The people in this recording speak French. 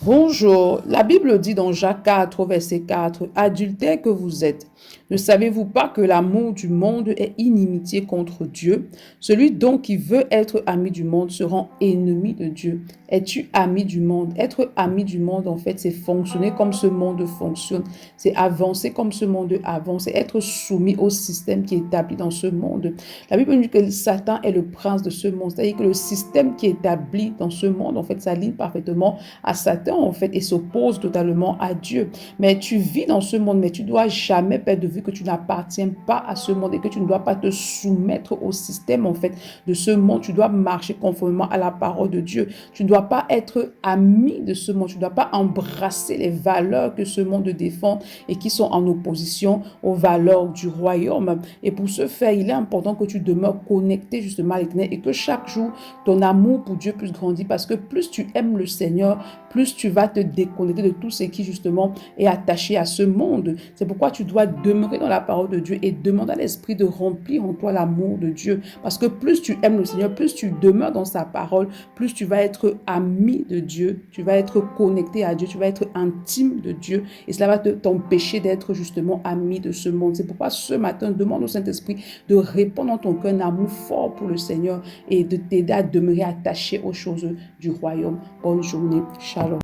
Bonjour, la Bible dit dans Jacques 4, verset 4, adultères que vous êtes, ne savez-vous pas que l'amour du monde est inimitié contre Dieu? Celui donc qui veut être ami du monde se rend ennemi de Dieu. Es-tu ami du monde? Être ami du monde, en fait, c'est fonctionner comme ce monde fonctionne. C'est avancer comme ce monde avance. C'est être soumis au système qui est établi dans ce monde. La Bible dit que Satan est le prince de ce monde. C'est-à-dire que le système qui est établi dans ce monde, en fait, s'aligne parfaitement à Satan, en fait, et s'oppose totalement à Dieu. Mais tu vis dans ce monde, mais tu dois jamais perdre de vue que tu n'appartiens pas à ce monde et que tu ne dois pas te soumettre au système, en fait, de ce monde. Tu dois marcher conformément à la parole de Dieu. Tu ne dois pas être ami de ce monde. Tu ne dois pas embrasser les valeurs que ce monde défend et qui sont en opposition aux valeurs du royaume. Et pour ce faire, il est important que tu demeures connecté justement à l'Éternel et que chaque jour, ton amour pour Dieu puisse grandir parce que plus tu aimes le Seigneur, plus tu vas te déconnecter de tout ce qui justement est attaché à ce monde. C'est pourquoi tu dois demeurer dans la parole de Dieu et demander à l'Esprit de remplir en toi l'amour de Dieu. Parce que plus tu aimes le Seigneur, plus tu demeures dans sa parole, plus tu vas être ami de Dieu, tu vas être connecté à Dieu, tu vas être intime de Dieu et cela va t'empêcher d'être justement ami de ce monde. C'est pourquoi ce matin, demande au Saint-Esprit de répandre dans ton cœur un amour fort pour le Seigneur et de t'aider à demeurer attaché aux choses du royaume. Bonne journée. Shalom.